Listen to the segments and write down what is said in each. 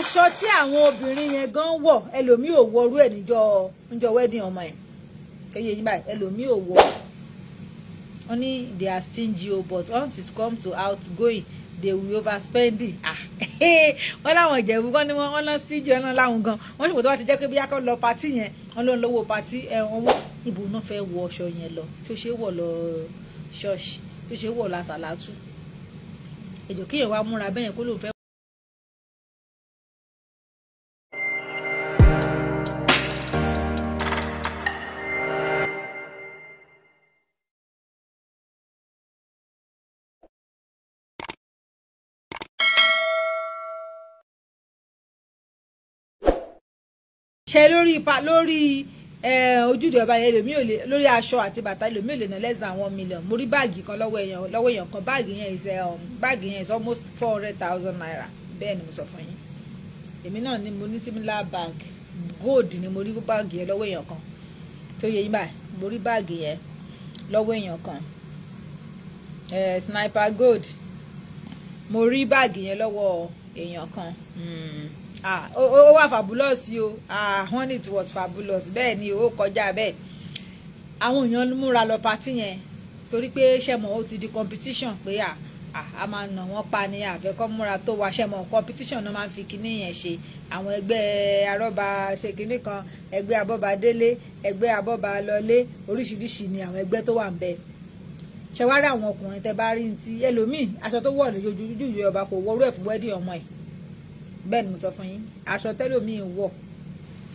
aṣọ tí àwọn obìnrin yẹn gan wọ̀ ẹlòmíì ò wọrú ẹ̀ níjọ́ wedding ọmọ ẹ̀ tó yẹ yín báyìí ẹlòmíì ò wọ. Wọ́n ní they are stingy o but once it come to outgoing they will overspending. Wọ́n láwọn ìjẹ̀bú kan ní wọ́n lọ stingy ọ̀nà láwọn gan wọ́n ṣùgbọ́n tó bá ti jẹ́ pé bí akọ́ lọ patí yẹn wọ́n ló ń lówó patí wọ́n ibo náà fẹ́ wọ aṣọ yẹn lọ tó ṣe wọ̀ lọ ṣọ́ọ̀ṣì tó ṣe wọ̀ lọ àsàlátù èjò kéèyàn wá múra bẹ́yẹn kó lóun fẹ́. Ṣe lórí ojúde ọba yẹn lèmi ò lè lórí aṣọ àti bàtà lèmi ò lè ná less than 1 million. Mo rí báàgì kan lọ́wọ́ èèyàn kan báàgì yẹn is almost 400,000 naira bẹ́ẹ̀ ni mo sọ fún yín. Èmi náà ni mo ní similar bag gold ni mo rí báàgì yẹn lọ́wọ́ èèyàn kan tó yẹ yín báyìí mo rí báàgì yẹn lọ́wọ́ èèyàn kan sniper gold mo rí báàgì yẹn lọ́wọ́ èèyàn kan. Ó wà fabulous o wọ́n ní it was fabulous bẹ́ẹ̀ ni ó kọjá bẹ́ẹ̀ àwọn èèyàn múra lọ patí yẹn torí pé ṣẹ́mọ̀ ó ti di competition pé a máa nà wọ́n pa ni àfẹ́kọ́ múra tó wá ṣẹ́mọ̀ competition náà máa ń fi kinní yẹn ṣe àwọn ẹgbẹ́ arọ́ba ṣe kinní kan ẹgbẹ́ abọ́ba délé ẹgbẹ́ abọ́ba lọlé oríṣiríṣi ni àwọn ẹgbẹ́ tó wà ń bẹ ṣe wá rí àwọn ọkùnrin tẹ bá rí ní ti ẹlòmíì aṣọ tó wọ̀ lójú ọba kò wọrú ẹ̀ fún wedding ọmọ ẹ̀ bẹ́ẹ̀ ni mo sọ fún yín aṣọ tẹ́lòmíì wọ̀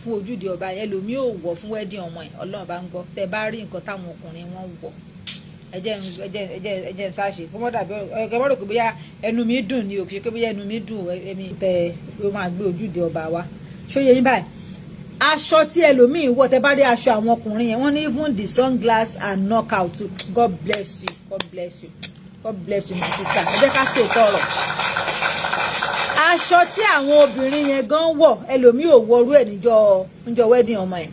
fún ojúde ọba yẹn lòmíì ò wọ̀ fún wedding ọmọ ẹ̀ ọlọ́run bá ń gbọ́ tẹ bá rí nǹkan táwọn ọkùnrin wọn wọ̀ ẹjẹ́ ń sáṣe kó mọ́ dàbí ẹ mọ́ rò pé bóyá ẹnu mi dùn ni òkè pé bóyá ẹnu mi dùn ẹ̀mí tẹ ló máa gbé ojúde ọba wa ṣóyè yín báyìí aṣọ tí ẹlòmíì wọ̀ tẹ bá rí aṣọ àwọn ọkùnrin yẹn wọ́n ní even the sunglass and knockout too. God bless you God bless you God bless you my sister ẹ jẹ́ ká ṣe ìtọrọ aṣọ tí àwọn obìnrin yẹn gan wọ̀ ẹlòmíì ò wọrú ẹ̀ níjọ́ wedding ọmọ ẹ̀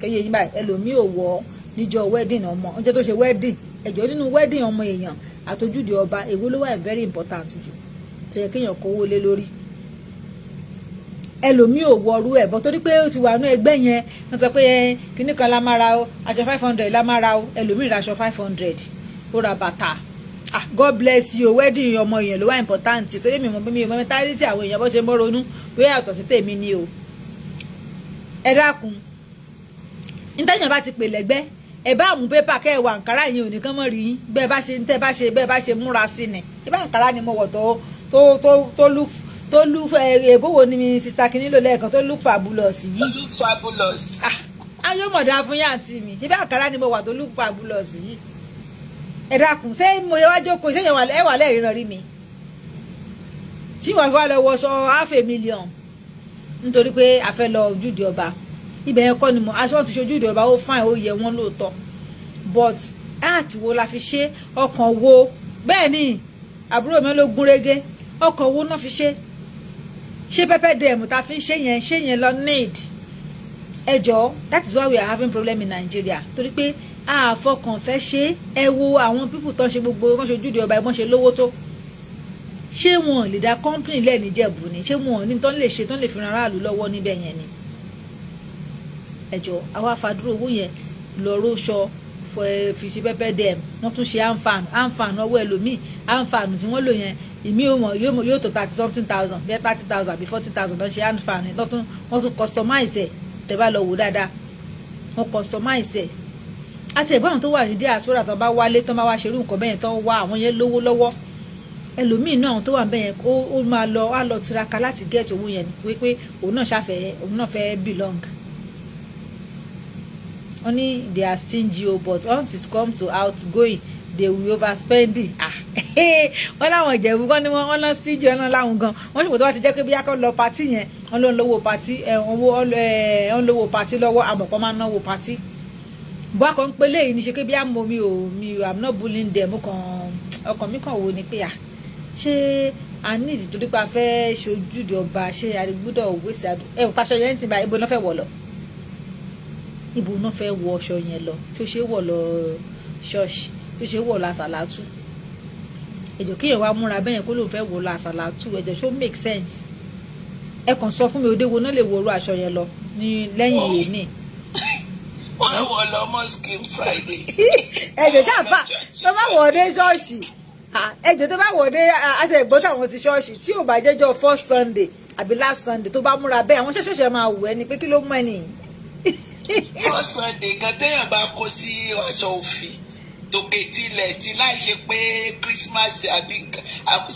tó yẹ yín báyìí ẹlòmíì ò wọ̀ níjọ́ wedding ọmọ ọjọ́ tó ṣe wedding ẹjọ́ nínú wedding ọmọ èèyàn àtojúde ọba èwo ló wà very important jù tó yẹ kéèyàn kówó lé lórí ẹlòmíì ò wọrú ẹ̀ bọ́ torí pé ó ti wà ní ẹgbẹ́ yẹn wọ́n sọ pé kinní kan la máa ra o aṣọ 500 la máa ra o ẹlòmíì ra aṣọ 500 ó ra bàtà God bless you wedding ọmọ èèyàn ló wà important torí mi mọ̀ mentality àwọn èèyàn bó ṣe ń bọ́ ronú bóyá àtọ̀ sí tèmi ni o ẹ dákun nítẹ̀yìn bá ti pè lẹ́gbẹ́ ẹ bá mú pépà kẹ́ ẹ wà àǹkárá yẹn ò ní kán mọ́ rí yín bẹ́ẹ̀ bá ṣe múra sí ni ìbá àǹkárá ni mo wọ̀ tó look èbówó ni mi sister kìíní lò lẹ́ẹ̀kan tó look fabulous yìí. Look fabulous. ayọ́mọ̀dá fún yá àǹtí mi ìbá àǹkárá ni mo wà tó look fabulous yìí ẹ dákun ṣé mo yẹ wá jókòó ṣé ẹ wà lẹ́ẹ̀ríran rí mi tí wọ́n fi wá lọ wọṣọ $500,000 nítorí pé a fẹ́ lọ ojúde ọba ibẹ̀ yẹn kọ́ ni mo aṣọ ti ṣe ojúde ọba ó fine ó yẹ wọ́n lóòótọ́ but art wo la fi ṣe ọkàn wo bẹ́ẹ̀ ni àbúrò mi ló gún régé ọkàn wo náà fi ṣe pẹ́pẹ́ dẹ̀mù ta fi ń ṣe yẹn lọ need ẹjọ́ that is why we are having problem in Nigeria torí pé àfọkàn fẹ́ ṣe ẹ wo àwọn pípù tán ṣe gbogbo wọ́n ṣe ojúde ọba ẹ̀gbọ́n ṣe lówó tó ṣé wọn lè dá company lẹ́ẹ̀ níjẹ̀bù ni ṣé wọn ní tán lè ṣe tán lè fi ran aráàlú lọ́wọ́ níbẹ̀ yẹn ni ẹjọ́ àwọn afádúró owó yẹn lọ róṣọ fi ṣe pẹ́pẹ́ dẹ̀m wọ́n tún ṣe àǹfààní ọwọ́ ẹlòmíì àǹfààní tí wọ́n lò yẹn ìmí yóò tó 30-something thousand bẹ́ẹ̀ 30,000 bí 40,000 lọ́ ṣe àǹfààní wọ́n tún customize ẹ̀ tẹ́ bá lọ wò dáadáa wọ́n customize ẹ̀ àti ẹ̀gbọ́n tó wà ní diaspora tó bá wálé tó bá wá ṣerú nǹkan bẹ́yẹn tó wá àwọn yẹn lówó lọ́wọ́ ẹlòmíì náà tó wà bẹ́yẹn ó máa lọ tiraka láti get owó yẹn wípé òun náà fẹ́ belong. wọ́n ní they are stingy o but once it come to outgoing they will overspending. wọ́n láwọn ìjẹ̀bú kan ní wọ́n lọ stingy ọ̀nà láwọn gan wọ́n ṣùgbọ́n tó bá ti jẹ́ pé bí akọ́ lọ patí yẹn wọ́n ló ń lówó patí lọ́wọ́ àmọ̀pọ̀ máa ń náwó patí bó akọ ń pé léyìí ní ṣe pé bí àmọ́ mi I'm not bullying them ọkàn mi kàn wò ni pé ṣé a ní ìdí torí pé a fẹ́ ṣojúde ọba ṣé àrígbúdọ̀ wéṣẹ̀ ẹ̀ pàṣọ yẹn ń sìn bá ibo náà fẹ́ wọ̀ lọ ibo náà fẹ́ wọ ọṣọ yẹn lọ tó ṣe wọ̀ lọ ṣọ́ọ̀ṣì tó ṣe wọ̀ lọ àsàlátù ẹjọ́ kéèyàn wá múra bẹ́yẹn kó lóun fẹ́ wọ̀ lọ àsàlátù ẹjọ́ ṣó make sense ẹ kàn sọ fún mi òde wo náà lè wo orú aṣọ yẹn lọ ní lẹ́yìn yìí ní. wọ́n wọ̀ lọ mosque Friday. ẹjọ ṣáàfà tó bá wọ̀ dé ṣọ́ọ̀ṣì ẹjọ tó bá wọ̀ dé àtẹ̀gbọ́n táwọn ti ṣọ́ọ̀ṣì tí ò bá jẹ́jọ́ first Sunday àbí last Sunday tó bá múra bẹ́ẹ̀ àwọn ṣẹ̀ṣẹ̀ máa wù ẹ́ ni pé kí ló mú ẹ nìyí. first Sunday kan téèyàn bá kó sí aṣọ òfì tòkè tilẹ̀ tí láì ṣe pé Christmas àbí nǹkan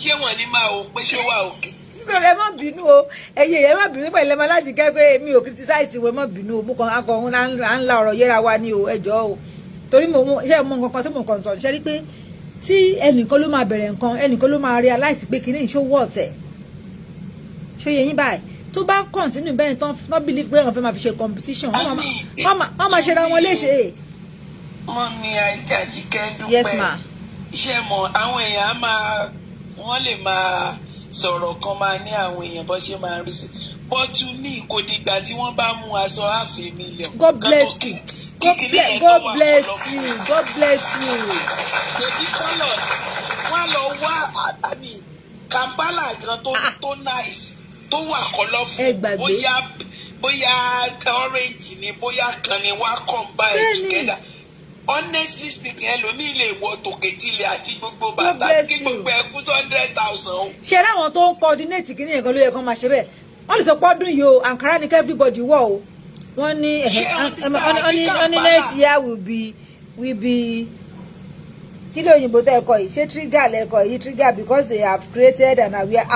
ṣé wọ́n ní máa wò pé ṣó wà òkè. nítorí ẹ má bínú o ẹyẹ ẹ má bínú pẹ̀lú ẹmọ láti kẹ́ pé mi ò criticize wọn ẹ má bínú o mo kàn akọ̀hún là ń la ọ̀rọ̀ yẹra wa ni o ẹjọ́ o torí mo ṣe mọ nǹkan kan tó mọ̀ nǹkan sọ̀rọ̀ ṣe rí pé tí ẹnìkan ló máa bẹ̀rẹ̀ nǹkan ẹnìkan ló máa realize pé kìíní ìṣòwò ọ̀tẹ̀ ṣó yẹ yín báyìí tó bá continue bẹ́ẹ̀ tán believe pé wọ́n fẹ́ máa fi ṣe competition wọ́n máa ṣe ra wọn léṣe. Mọ́mí Àjíkẹ́ dúpẹ́. Yes ma. Iṣẹ́ mọ̀ àwọn èèyàn wọ́n lè máa sọ̀rọ̀ kan máa ní àwọn èèyàn bó ṣe máa rí sí. But to me kò dìgbà tí wọ́n bá mú aṣọ $500,000. God bless you. God bless you. God bless you. Bèbí kọ́lọ̀ wọ́n lọ wá àmì Kampala gan tó nice tó wà kọ́lọ́fù bóyá orange ni bóyá kan ni wá combine together. Honestly speaking, ẹlòmíì lè wọ tòkètìlẹ̀ àti gbogbo bàtà kí gbogbo ẹkú 100,000. ṣe láwọn tó ń coordinate kí ní ẹ̀kan ló yẹ kán máa ṣe bẹ́ẹ̀ wọ́n lè sọ pọ́dún yìí o Ankara ní everybody wọ̀ o wọ́n ní next year will be kí ló òyìnbó tẹ́ ẹ̀kọ́ yìí ṣé trigger lẹ́kọ̀ọ́ yìí trigger because they have created an aware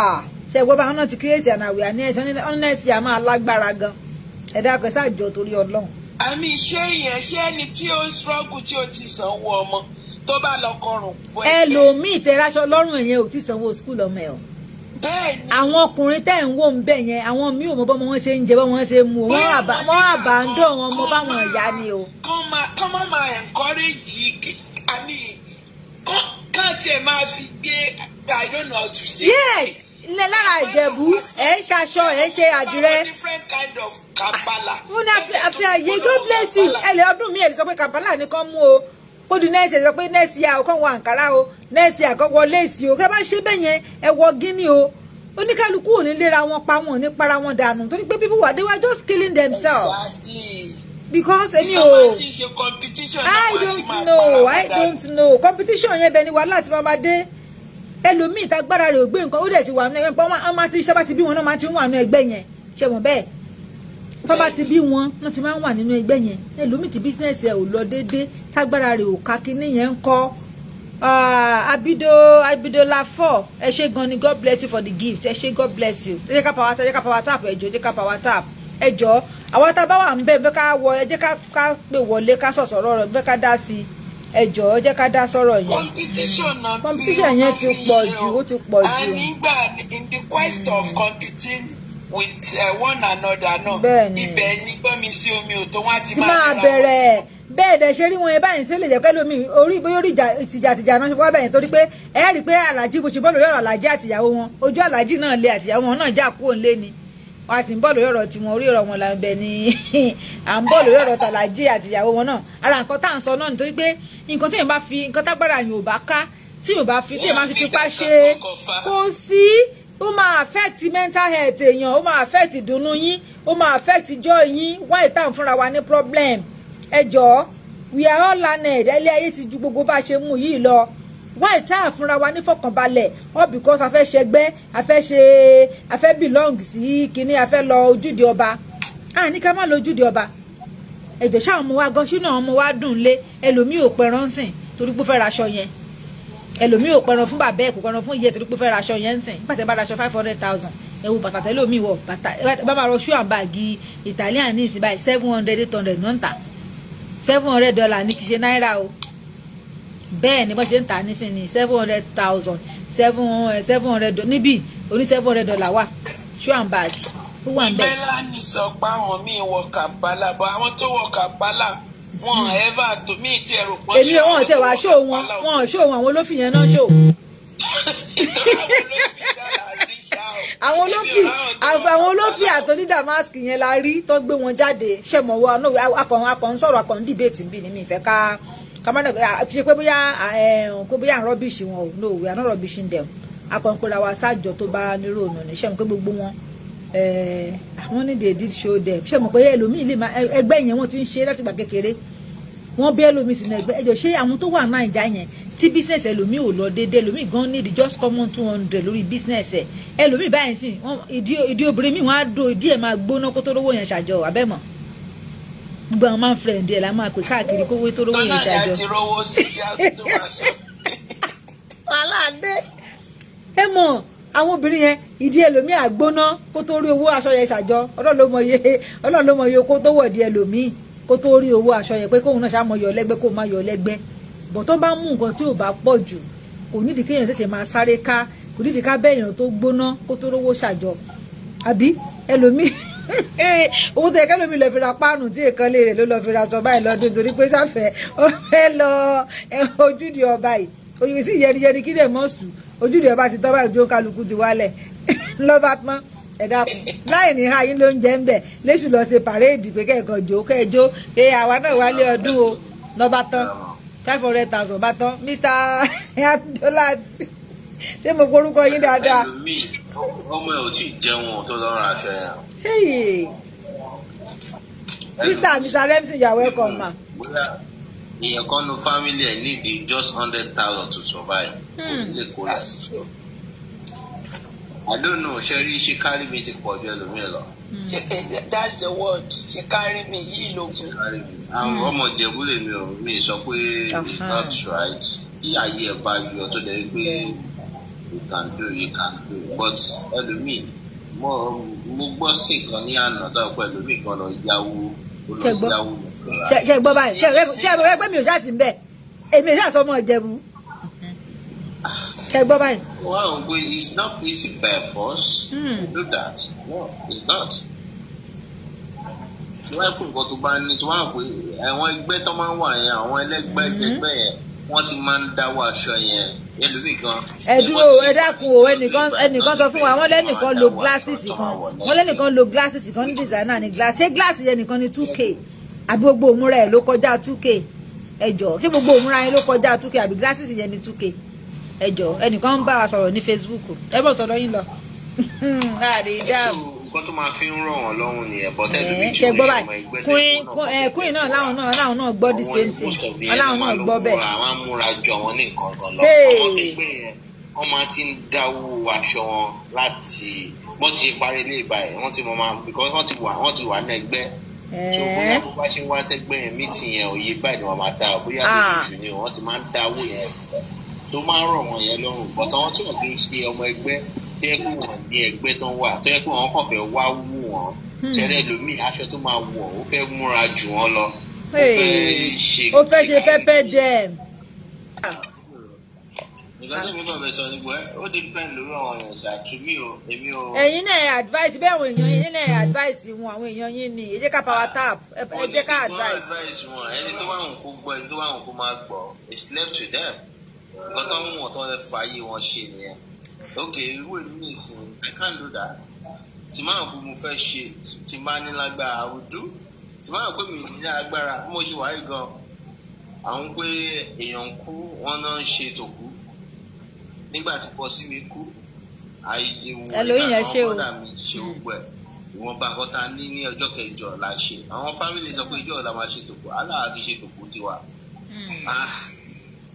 ṣe gbọ́ bá wọn náà ti create an awareness on next year máa lágbára gan ẹ̀dá àkọsí àjọ torí Ọlọ́run. Àmì ṣé ẹni tí ó struggle tí ó ti sanwó ọmọ tó bá lọ kọrùn. ẹlòmíì tẹraṣọ lọ́rùn ẹ̀yẹn ò ti sanwó school ọmọ ẹ̀ o. Bẹ́ẹ̀ni. àwọn ọkùnrin tẹ́ ń wò ń bẹ̀ yẹn àwọn míì ò mọ bọ́mọ wọn ṣe ń jẹ bọ́mọ wọn ṣe ń mu wọ́n àbándọ̀ wọn mọ báwọn ìyá ni o. kọ́ máa encourage àmì kán tiẹ̀ máa fi gbé I don't know how to say. Yes. Ilé lára Ìjẹ̀bú ẹ̀ ń ṣaṣọ ẹ̀ ń ṣe àdìrẹ. Different kind of Kampala. Wọ́n ní àfi àyè God bless you. Ẹ̀lẹ́ ọdún mi ẹ̀ sọ pé Kampala nìkan mú o. Kó di nẹ́ẹ̀sì ẹ̀ sọ pé nẹ́ẹ̀sì yà ó kàn wọ Àǹkárá o. Nẹ́ẹ̀sì àkọ́kọ́ léèsì o. Kẹ́ bá ṣe bẹ́ẹ̀ yẹn ẹ wọ Gíní o. Oníkálukú ò ní léra wọn pa wọn ò ní para wọn dànù. Torí pé people were they were just killing themselves. Exactly. Because èmi o. I don't know. Competition yẹn bẹ ni wàhálà tí máa ma dé. Ẹlòmíì tágbára rẹ̀ ò gbé nǹkan ó dẹ̀ ti wà nínú ẹgbẹ́ wọn máa ti ṣe bá ti bí wọn náà máa ti ń wà nínú ẹgbẹ́ yẹn ṣe wọ́n bẹ́ẹ̀ tó bá ti bí wọn náà ti máa ń wà nínú ẹgbẹ́ yẹn ẹlòmíì tí bísínẹ́sì ẹ̀ ò lọ déédéé tágbára rẹ̀ ò ká kíní yẹn ń kọ́ Abidolapo ẹ ṣé gan ni God bless you for the gift ẹ ṣé God bless you ẹ jẹ́ ká power tap ẹ jọ̀ọ́ àwọn tá a bá wà ń bẹ̀ ẹ fẹ́ ká wọ ẹ jẹ́ ká pè wọlé ká sọ̀sọ̀rọ̀ rẹ̀ ẹ fẹ́ ká dá sí ẹ jọ̀ọ́ jẹ́ ká dá sọ̀rọ̀ yẹn. competition yẹn ti pọ̀ jù ó ti pọ̀ jù. and nígbà in the quest of competing with one another náà ibẹ̀ ní gbọ́mi sí omi ò tó wọ́n ti máa bẹ̀rẹ̀ bẹ́ẹ̀ dẹ̀ ṣe rí wọn yẹn báyìí sílẹ̀ jẹ́ pẹ́ lómi orí bóyá orí ìtìjà náà wá bẹ̀yẹn torí pé ẹ rí i pé Àlàjí bó ṣe bọ́ lórí ọ̀rọ̀ Àlàjí àtìyàwó wọn ojú Àlàjí náà lé àtìyàwó wọn náà já kúrò lé ni wọn a sì ń bọ̀ lórí ọ̀rọ̀ tiwọn orí ọ̀rọ̀ wọn là ń bẹ ní à ń bọ̀ lórí ọ̀rọ̀ tàlàjì àtìyàwó wọn náà ara nǹkan tá à ń sọ náà nítorí pé nǹkan tí èèyàn bá fi nǹkan tágbára yìí ò bá ká tí èèyàn bá fi tí èèyàn bá fi fipá ṣe kò sí ó máa affect mental health èèyàn ó máa affect ìdùnnú yín ó máa affect joy yín wọ́n ìtàn fúnra wa ní problem ẹ jọ̀ọ́ we are all learned ilé ayé ti ju gbogbo bá ṣe mú yìí lọ wọ́n ìtàn fúnra wa ní fọkànbalẹ̀ all because a fẹ́ ṣẹgbẹ́ a fẹ́ belong sí kinní a fẹ́ lọ ojúde ọba ní ká má lọ ojúde ọba ẹ̀jọ̀ ṣáà ọmọ wa gan ṣínà ọmọ wa dùn lé ẹlòmíì ò pẹran sìn torí pé fẹ́ raṣọ yẹn ẹlòmíì ò pẹran fún bàbá ẹ̀ kò pẹran fún iye torí pé fẹ́ raṣọ yẹn sìn nígbà tẹ́ bá raṣọ 500,000 ẹ̀wù bàtà tẹ́lòmíì wọ̀ bàtà bá máa rọ ṣú àǹbàgì Italian ní ìsìn báyìí 700 800 náà ń tà $700 ní kì í ṣe náírà o bẹ́ẹ̀ ni bó ṣe ń tà nísìnyí 700,000 $700 níbí oní $700 wà ṣú àǹbàgì ó wà ń bẹ̀. Bẹ́lá ní sọ pé àwọn míì wọ Kampala bọ́ àwọn tó wọ Kampala wọn ever tó míì tí ẹrù pọ̀ èmi wọn tẹ wàá ṣó wọn ṣó wọn àwọn olófin yẹn náà ṣó. àwọn olófin àtọ́ní Damask yẹn la rí tó gbé wọn jáde ṣe mọ̀ wọ́n akọ̀ ń sọ̀rọ̀ akọ̀ ń dìbètì bí ni mi fẹ́ ká kamana ṣe pé bóyá rubbish wọn o no we are not rubbishing them akọ̀ ń pera wa sáàjọ tó bá nírò ònà níṣẹ́ mi pé gbogbo wọn wọ́n ní they did show them ṣé mo pé ẹlòmíì lè máa ẹgbẹ́ yẹn wọ́n ti ń ṣe láti gbà kékeré wọ́n bí ẹlòmíì sínú ẹgbẹ́ ẹjọ́ ṣé àwọn tó wà Naija yẹn tí business ẹlòmíì ò lọ déédéé ẹlòmíì gan need just common 200 lórí business ẹ ẹlòmíì báyìí sì ìdí obìnrin míì wọ́n á do ìdí ẹ̀ máa gbóná kó tó rówó yẹn ṣàjọ abẹ́mọ̀ gbogbo àwọn máa ń friend ẹ̀ la máa pè káàkiri kówó tó rówó yẹn ṣàjọ. wàhálà dé ẹ mọ̀ àwọn obìnrin yẹn ìdí ẹlòmíì àgbóná kó tó rí owó aṣọ yẹn ṣàjọ Ọlọ́run ló mọ iye kó tó wọ̀ di ẹlòmíì kó tó rí owó aṣọ yẹn pé kóun náà ṣáà mọ yọ lẹ́gbẹ́ kó má yọ lẹ́gbẹ́ bọ̀ tó bá mú nǹkan tí ò bá pọ̀ jù kò nídìí kéèyàn tètè máa sáré ká kò nídìí ká bẹ́ẹ̀yàn tó gbóná kó tó rówó ṣàjọ àbí ẹlòmíì owó tó yẹ kẹlòmíì lọ fi ra páànù tí èèkan lè rè ló lọ fi ra sọ báyìí lọ́dún torí pé sáfẹ́ ó fẹ́ lọ ojúde ọba yìí oyin sí yẹniyẹni kí lè mọ́ sùn ojúde ọba ti tọ́ báyìí ojú kálukú ti wálẹ̀ lọ́ba tán ẹ̀dá kù láì ní ayé ló ń jẹ́ ń bẹ̀ léṣù lọ ṣe pàréèdì pé kẹ́ẹ̀kan jò kẹ́ẹ̀jó àwa náà wálé ọdún o lọ́ba tán 500,000 bá tán Mr. Abdulati ṣé mo korúkọ yín dáadáa. ọmọ ẹ ò tí ì jẹun tó lọ ra aṣọ yẹn. Mr. Remson, you are welcome ma. èèyàn kan nu family ẹ need just 100,000 to survive. I don't know ṣe rí ṣe carry me ti pọ̀ ju ẹlòmíì lọ. That's the word ṣe carry me yìí ló kù. àwọn ọmọ Ìjẹ̀bú lè mi sọ pé it's not right kí ayé ẹ bá yọ tó dẹ̀ pé you can do but ẹlòmíì mo gbọ́ sí nǹkan ní àná tó pẹ̀lú ẹlòmíì kan lọ yáwó olóyáwó. ṣe gbọ́ báyìí ṣe ẹgbẹ́ mi ò ṣáà sí ń bẹ̀ èmi ò ṣáà sọ ọmọ Ìjẹ̀bú ṣe gbọ́ báyìí. Wow, it's not easy by force to do that. No, it's not. Tí wọ́n kó nǹkan tó bá ní tí wọ́n á pè àwọn ẹgbẹ́ tó máa ń wà yẹn àwọn ẹlẹ́gbẹ́ yẹn wọ́n ti máa ń dáwọ́ aṣọ yẹn ẹlòmíì kan. ẹ dúró ẹ dákun o ẹnìkan sọ fún wa wọ́n lẹ́nìkan lo glasses kan wọ́n lẹ́nìkan lo glasses kan ní designer ní glass ṣé glass yẹn nìkan ní 2K àbí gbogbo òmùra ẹ̀ ló kọjá 2K ẹ jọ̀ọ́ ṣé gbogbo òmùra yẹn ló kọjá 2K àbí glasses yẹn ní 2K ẹ jọ̀ọ́ ẹnìkan ń bá wa sọ̀rọ̀ ní Facebook ẹ bọ̀ sọ̀rọ̀ yín lọ. nǹkan tó máa fi ń rọ̀ wọ́n lọ́rùn nìyẹn bọ́tẹ́ ẹlòmíì tí ó yẹ ọmọ ẹgbẹ́ queen náà láwọn náà gbọ́ the same thing láwọn náà gbọ́ bẹ́ẹ̀. àwọn amúra jọ wọn ní nǹkan kan lọ àwọn ẹgbẹ́ yẹn wọ́n máa ti ń dáwó aṣọ wọn láti bó ti ṣe parí ilé ìbáyìí wọ́n ti mọ̀ máa because wọ́n ti wà ní ẹgbẹ́ tó bóyá bó bá ṣe ń wá sẹ́gbẹ́ yẹn mítì yẹn òye báyìí ni wọ́n máa dá bóyá lóṣù ni wọ́n ti máa ń dáwó yẹn sílẹ̀ tó máa ń rọ̀ wọ́n yẹn lọ́rùn bọ́tọ̀ wọn tí wọ́n fi ń ṣe ọmọ ẹgbẹ́ tó yẹ kó wọ́n ní ẹgbẹ́ tó ń wà tó yẹ kó wọ́n kàn fẹ́ wá wù wọ́n tẹ́lẹ̀ lómi aṣọ tó máa wọ̀ ó fẹ́ múra jù wọ́n lọ ó fẹ́ ṣe pẹ́pẹ́ dẹ̀. nǹkan tó mi kàn fẹ́ sọ ni pé ó depend lórí àwọn èèyàn ṣàtúmí o èmi o. ẹ̀yin náà advice bẹ́ẹ̀ àwọn èèyàn yín náà advice wọn àwọn èèyàn yín ni ẹ jẹ́ ká power tap ẹ jẹ́ ká advice. wọn ẹni tó bá wọn kó gbọ́ ẹni tó bá wọn kó máa gbọ́ it's left to them nǹkan tó ń wọ̀n tó ń fa ayé wọn ṣe nìyẹn okay irú èmi nìsín I can't do that tí máa kú mo fẹ́ ṣe tí máa ní lágbára àwùjọ tí máa pè mí ní agbára mo ṣe wáyé gan àwọn pé èèyàn kú wọn náà ń ṣe tòkú nígbà tí pọ̀ sí mi kú àìyíwò nígbà tí wọ́n bọ́dà mi ṣe gbogbo ẹ̀ ìwọ̀nba nǹkan tá a ní ní ọjọ́ kẹjọ la ṣe àwọn fámìlì sọ pé ìjọ ọ̀la máa ṣe tòkú aláà ti ṣe tòkú tiwa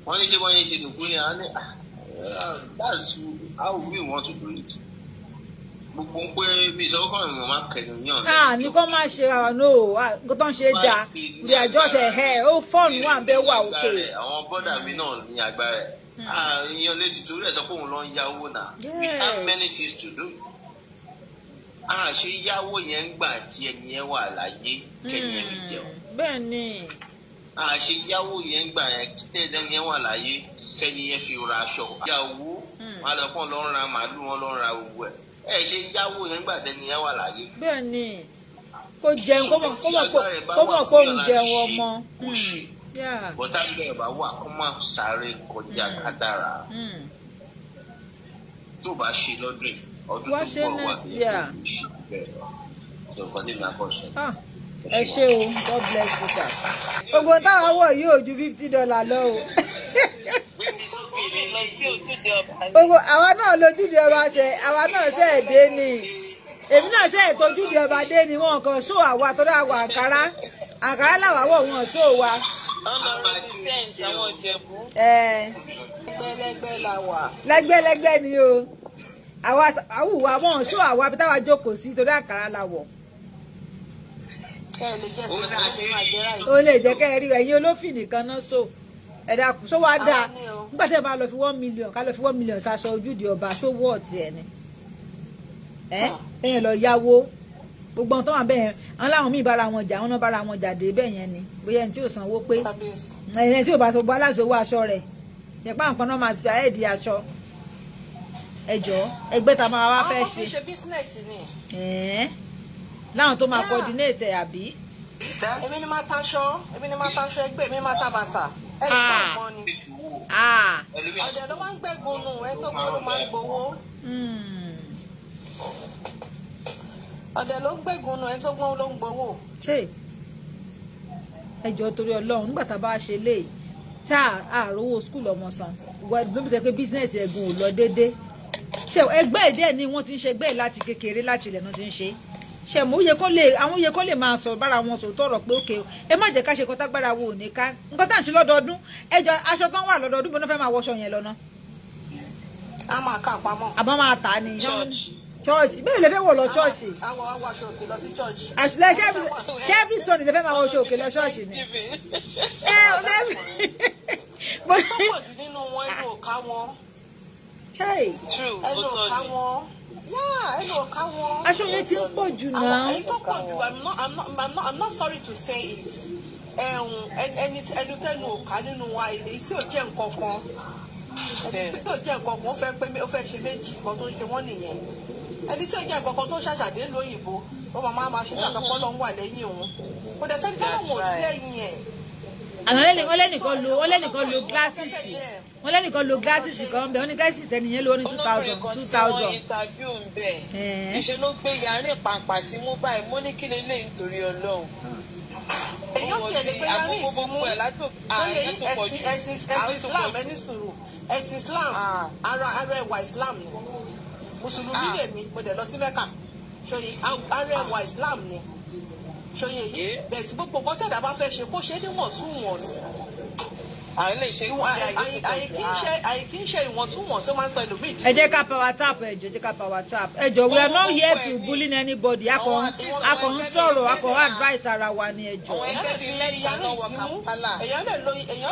wọ́n ní ṣé wọ́n yẹn ṣe tòkú ni àwọn ní that's how we want to do it gbogbo ń pé bí ìṣòwò kan ìwọ̀n máa kẹ̀lé yàn. ní kó má ṣe àwọn kó tó ń ṣe dáa ìdí àjọ ṣe ó fọ́ọ̀nù wà bẹ́ẹ̀ wà òkè. àwọn bọ́dà mi náà ní agbára ẹ̀ ìyẹn létí torí ẹ̀ sọ pé òun lọ ń yáwó náà we have many things to do. ṣe yáwó yẹn ń gbà tí ẹni yẹn wà láyé kẹ́ni yẹn fi jẹun. bẹ́ẹ̀ ni. ṣe yáwó yẹn ń gbà yẹn kí ẹni yẹn wà láyé kẹ́ni yẹn fi ra aṣọ. yàwó wọn lọ fún ọ lọ ń ra màálù wọn lọ ń ra gbogbo ẹ̀ ṣe yáwó yẹn gbà tẹ́ni yẹn wà láyé. bẹ́ẹ̀ ni kó jẹun kó mọ̀ kó ń jẹun ọmọ. bọ́tà bẹ́ẹ̀ bá wà kó má sáré kọjá kádàrá tó bá ṣe lọ́dún ọdún tó bọ̀ wá ní ìṣe bẹ́ẹ̀ lọ tó kọ́ ní ìlàkọ̀ṣe. ẹ ṣé o God bless you sir. gbogbo táwọn wọ̀ yóò ju $50 lọ o. gbogbo àwa náà lójúde ọba ṣe àwa náà ṣe èdè ni èmi náà ṣe ètò ojúde ọba dé ni wọn kàn ṣó àwa tó dá wa àǹkárá làwà wọ̀ wọn ṣó wa. lẹ́gbẹ́lẹ́gbẹ́ la wà. lẹ́gbẹ́lẹ́gbẹ́ ni o àwùwà wọn ṣó àwa bí táwa jókòó sí torí àǹkárá la wọ̀. ó lè jẹ́ kẹ́ ẹ rí ẹ̀yin olófin nìkan náà ṣó ẹ̀dá kù ṣó wá dáa nígbà tí ẹ bá lọ fi 1 million ká lọ fi 1 million ṣaṣọ ojúde ọba ṣó wọ́ ọ̀tí ẹ̀ ni ẹ̀yìn lọ yáwó gbogbo ohun tó wà bẹ́ẹ̀ àwọn láwọn míì bára wọn jà wọn náà bára wọn jàdé bẹ́ẹ̀ yẹn ni bóyá ẹni tí ò sanwó pé ẹni tí ò bá sọ bọ́ aláṣẹ owó aṣọ rẹ̀ ṣe pá nǹkan náà máa ti ayé di aṣọ ẹjọ́ ẹgbẹ́ ta máa wá fẹ́ ṣe láwọn tó máa coordinate ẹ̀ àbí. èmi ni máa taṣọ ẹgbẹ́ èmi máa ta bàtà ẹni tó ń pọn ni ọ̀dẹ̀ ló máa ń gbẹ́gun nù ẹ tó gbọ́dọ̀ máa ń gbowó. ọ̀dẹ̀ ló ń gbẹ́gun nù ẹ tó gbọ́n ló ń gbowó. ṣé ẹjọ́ torí Ọlọ́run nígbà tá a bá ṣe lè tá a rówó skul ọmọ san ló bí sẹ pé bísínẹ́sì ẹ̀gùn ò lọ déédéé ṣe ẹgbẹ́ ìdí ẹ̀ ni wọ́n ti ń ṣe ẹgbẹ́ láti kékeré láti ilẹ̀ náà ti ń ṣe ṣe mo àwọn yẹ kó lè máa sọ bára wọn sọ tọrọ pé òkè ẹ má jẹ́ ká ṣe kọtá gbára wo ní ká nǹkan tá à ń ṣe lọ́dọọdún ẹjọ́ aṣọ tán wà lọ́dọọdún bó náà fẹ́ máa wọṣọ yẹn lọ́nà. a máa kà pamọ́. àbá máa tà á ní ṣọ́ọ̀ṣì bẹ́ẹ̀ lè fẹ́ wọ̀ lọ ṣọ́ọ̀ṣì. àwọn aṣọ òkè lọ sí ṣọ́ọ̀ṣì. ṣé every Sunday lè fẹ́ máa wọṣọ òkè lọ ṣọ́ọ̀ṣì ni. pọ̀ jù nínú wọn ẹnu òkà wọn. ẹnu òkà wọn. ẹnu òkà wọn. aṣọ yẹn ti ń pọ̀ jù náà. èyí tó pọ̀ jù I'm not sorry to say it. ẹni tẹnu òkà nínú wa èyí tí ò jẹ́ nǹkan kan. ẹni tí ò jẹ́ nǹkan kan ó fẹ́ ṣe méjì nǹkan tó ń ṣe wọ́n nìyẹn. ẹni tí ò jẹ́ nǹkan kan tó ṣàṣàdé lóyìnbó ó máa ṣe tàtọ́pọ́ lọ́n wà lẹ́yìn òun. kò dẹ̀ sẹ́ni tẹ́lẹ̀ wọ̀ sí lẹ́yìn ẹ̀. àwọn ọlẹ́nìkan lo glasses wọ́n lẹ́nìkan lo glasses kan bẹ̀ wọ́n ní glasses ẹnìyẹn ló ní 2000. ìṣe ló gbé yàrá pàǹpà sí mú báyìí mo ní kí lè lè nítorí Ọlọ́run. èyàn sì lè gbé yàrá ìfimú ẹ̀sìn Islam ẹni sùúrù ẹ̀sìn Islam ara ẹwà Islam ni mùsùlùmí lèmi mo dẹ̀ lọ sí Mẹ́kà ṣòye ara ẹwà Islam ni ṣòye yìí bẹ́ẹ̀ sí gbogbo nǹkan tẹ̀dá bá fẹ́ ṣe kó ṣe níwọ̀ntúnwọ̀nsì. àìkí ń ṣe ìwọ̀ntúnwọ̀nsì ó máa ń sọ ẹlòmíì. ẹ jẹ́ ká power tap ẹ jẹ́ ká power tap ẹ jọ̀ọ́ we are not here to bully anybody a kàn ń sọ̀rọ̀ a kàn ń advice ara wa ni ẹ jọ̀ọ́.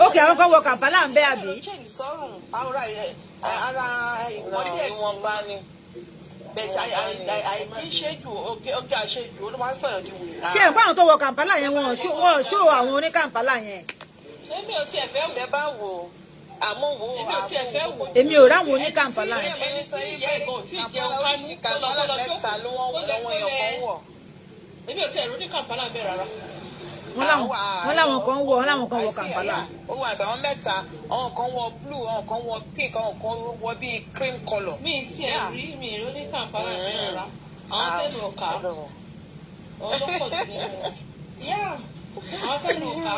ok àwọn kan wọ Kampala ń bẹ́ àbí. ṣé ẹ̀ ń pa àwọn tó wọ Kampala yẹn wọ́n ṣó àwọn oní Kampala yẹn. èmi ò tiẹ̀ fẹ́ wò ẹ bá wò àmọ́ wò èmi ò tiẹ̀ fẹ́ wò. èmi ò ráwọn oní Kampala yẹn. ẹni sọ ibẹ̀ gan tí ìjẹun kánú Kampala mẹ́ta ló wọ́n èèyàn kan wọ̀. èmi ò tiẹ̀ rò ní Kampala bẹ́ẹ̀ rárá. wọ́n láwọn kan wọ Kampala. ó wà àbẹ̀wọ̀n mẹ́ta àwọn kan wọ blue àwọn kan wọ pink àwọn kan wọ bíi cream colour. mi tiẹ̀ rí mi rí ní Kampala bẹ́ẹ̀ rárá àwọn tẹ́lu ọ̀ka ọlọ́pọ̀ jù nínú wọn. àwọn tẹ́lu ọ̀ka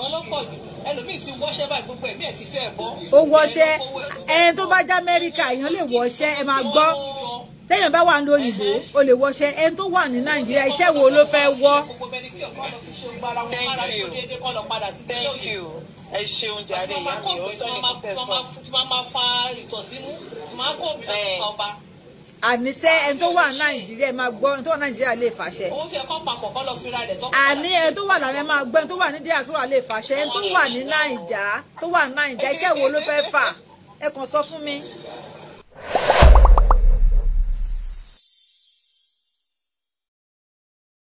ọlọ́pọ̀ jù ẹlòmíì ti wọ́ṣẹ́ báyìí gbogbo ẹ̀mí ẹ̀ ti fẹ́ bọ́. ó wọ́ṣẹ́ ẹni tó bá já Amẹ́ríkà èèyàn lè wọ́ṣẹ́ ẹ máa gbọ́ téèyàn bá wà ní òyìnbó o lè wọ́ṣẹ́ ẹni tó wà ní Nàìjíríà iṣẹ́ wo ló fẹ́ wọ́. Thank you. ẹ ṣeun jàre ìyá mi ó sọ ní tẹsán. tí máa máa fa ìtọ̀sínú tí máa kó òbí lọ́sọ̀tà ọba. àníṣe ẹni tó wà ní Nàìjíríà ẹ máa gbọ́ ẹni tó wà ní Nàìjíríà lè fàṣẹ. owó tí ẹ kọ́ papọ̀ kọ́ lọ fira rẹ̀ tọ́kọ̀. àní ẹni tó wà lábẹ́ máa gbọ́ ẹni tó wà ní diaspora lè fàṣẹ ẹni tó wà ní Nàìjà iṣẹ́ wo ló fẹ́ fà ẹ kàn sọ fún mi.